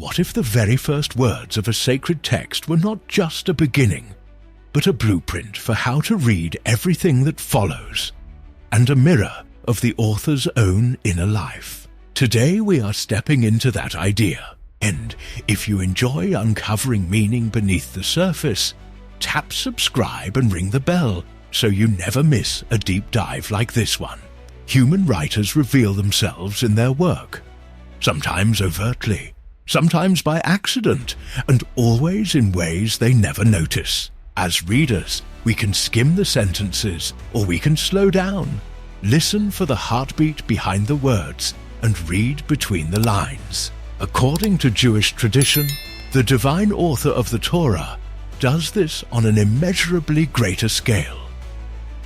What if the very first words of a sacred text were not just a beginning, but a blueprint for how to read everything that follows, and a mirror of the author's own inner life? Today we are stepping into that idea, and if you enjoy uncovering meaning beneath the surface, tap subscribe and ring the bell so you never miss a deep dive like this one. Human writers reveal themselves in their work, sometimes overtly, sometimes by accident, and always in ways they never notice. As readers, we can skim the sentences, or we can slow down, listen for the heartbeat behind the words, and read between the lines. According to Jewish tradition, the divine author of the Torah does this on an immeasurably greater scale,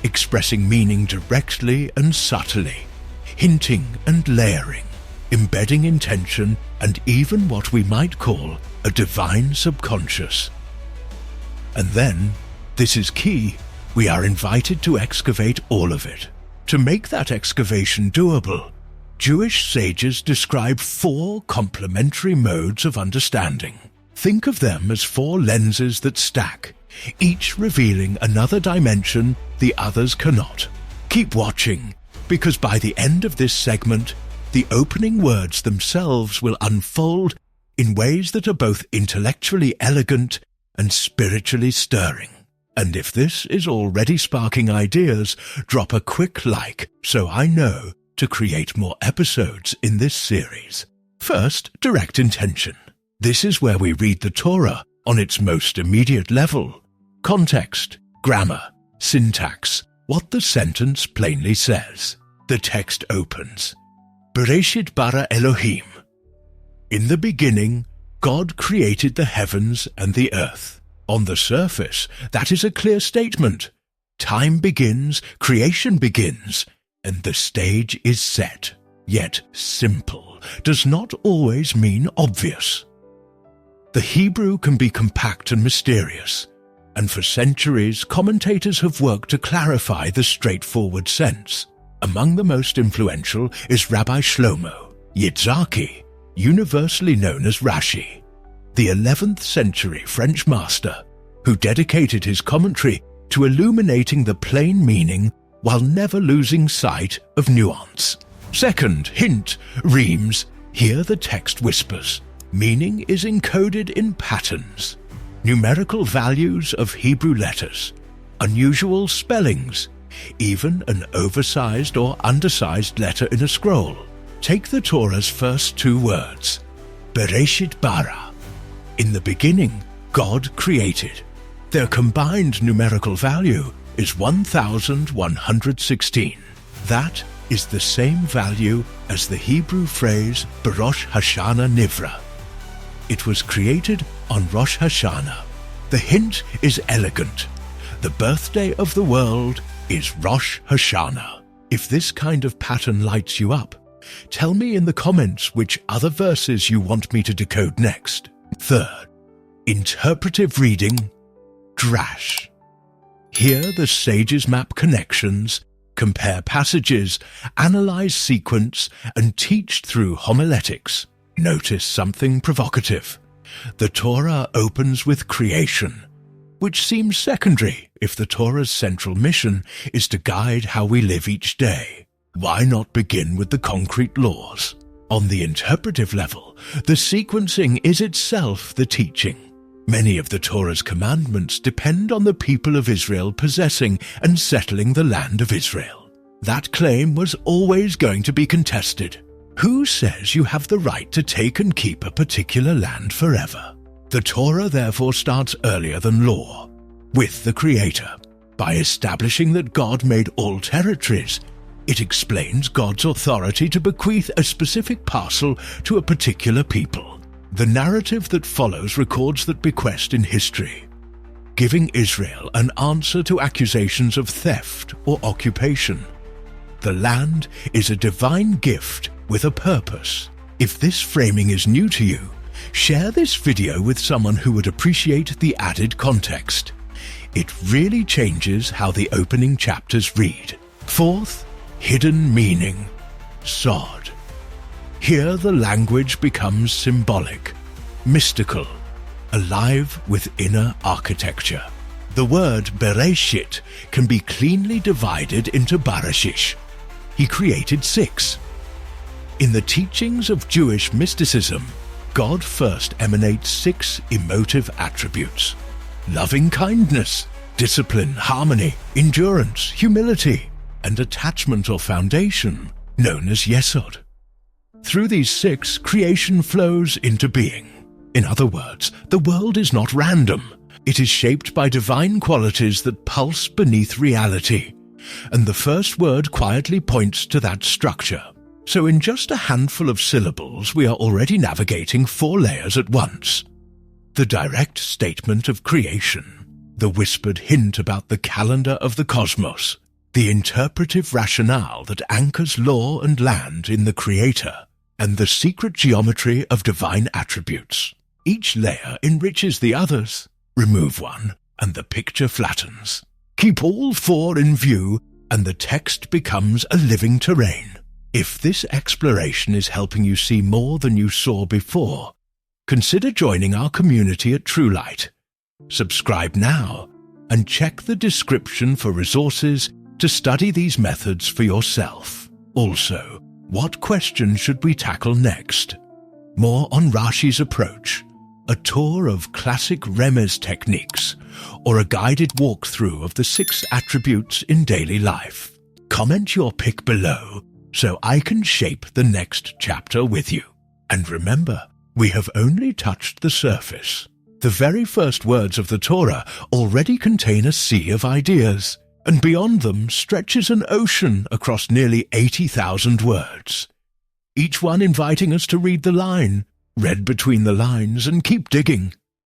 expressing meaning directly and subtly, hinting and layering, embedding intention and even what we might call a divine subconscious. And then, this is key, we are invited to excavate all of it. To make that excavation doable, Jewish sages describe 4 complementary modes of understanding. Think of them as 4 lenses that stack, each revealing another dimension the others cannot. Keep watching, because by the end of this segment, the opening words themselves will unfold in ways that are both intellectually elegant and spiritually stirring. And if this is already sparking ideas, drop a quick like so I know to create more episodes in this series. First, direct intention. This is where we read the Torah on its most immediate level. Context, grammar, syntax, what the sentence plainly says. The text opens. Bereishit bara Elohim. In the beginning, God created the heavens and the earth. On the surface, that is a clear statement. Time begins, creation begins, and the stage is set. Yet simple does not always mean obvious. The Hebrew can be compact and mysterious, and for centuries commentators have worked to clarify the straightforward sense. Among the most influential is Rabbi Shlomo Yitzhaki, universally known as Rashi, the 11th century French master who dedicated his commentary to illuminating the plain meaning while never losing sight of nuance. Second, hint, Remez. Here the text whispers. Meaning is encoded in patterns, numerical values of Hebrew letters, unusual spellings, even an oversized or undersized letter in a scroll. Take the Torah's first 2 words, Bereishit bara. In the beginning, God created. Their combined numerical value is 1116. That is the same value as the Hebrew phrase Rosh Hashanah Nivra. It was created on Rosh Hashanah. The hint is elegant. The birthday of the world is Rosh Hashanah. If this kind of pattern lights you up, tell me in the comments which other verses you want me to decode next. Third, interpretive reading, Drash. Here the sages map connections, compare passages, analyze sequence, and teach through homiletics. Notice something provocative. The Torah opens with creation, which seems secondary if the Torah's central mission is to guide how we live each day. Why not begin with the concrete laws? On the interpretive level, the sequencing is itself the teaching. Many of the Torah's commandments depend on the people of Israel possessing and settling the land of Israel. That claim was always going to be contested. Who says you have the right to take and keep a particular land forever? The Torah therefore starts earlier than law, with the Creator. By establishing that God made all territories, it explains God's authority to bequeath a specific parcel to a particular people. The narrative that follows records that bequest in history, giving Israel an answer to accusations of theft or occupation. The land is a divine gift with a purpose. If this framing is new to you, share this video with someone who would appreciate the added context. It really changes how the opening chapters read. Fourth, hidden meaning, Yesod. Here the language becomes symbolic. mystical, alive with inner architecture. The word Bereishit can be cleanly divided into Bereishit. He created 6. In the teachings of Jewish mysticism, God first emanates 6 emotive attributes: loving kindness, discipline, harmony, endurance, humility, and attachment or foundation, known as Yesod. Through these 6, creation flows into being. In other words, the world is not random. It is shaped by divine qualities that pulse beneath reality, and the first word quietly points to that structure. So in just a handful of syllables, we are already navigating 4 layers at once. The direct statement of creation, the whispered hint about the calendar of the cosmos, the interpretive rationale that anchors law and land in the Creator, and the secret geometry of divine attributes. Each layer enriches the others. Remove one, and the picture flattens. Keep all 4 in view, and the text becomes a living terrain. If this exploration is helping you see more than you saw before, consider joining our community at True Light. Subscribe now, and check the description for resources to study these methods for yourself. Also, what question should we tackle next? More on Rashi's approach, a tour of classic Remez techniques, or a guided walkthrough of the 6 attributes in daily life. Comment your pick below so I can shape the next chapter with you. And remember, we have only touched the surface. The very first words of the Torah already contain a sea of ideas, and beyond them stretches an ocean across nearly 80,000 words. Each one inviting us to read the line, read between the lines, and keep digging.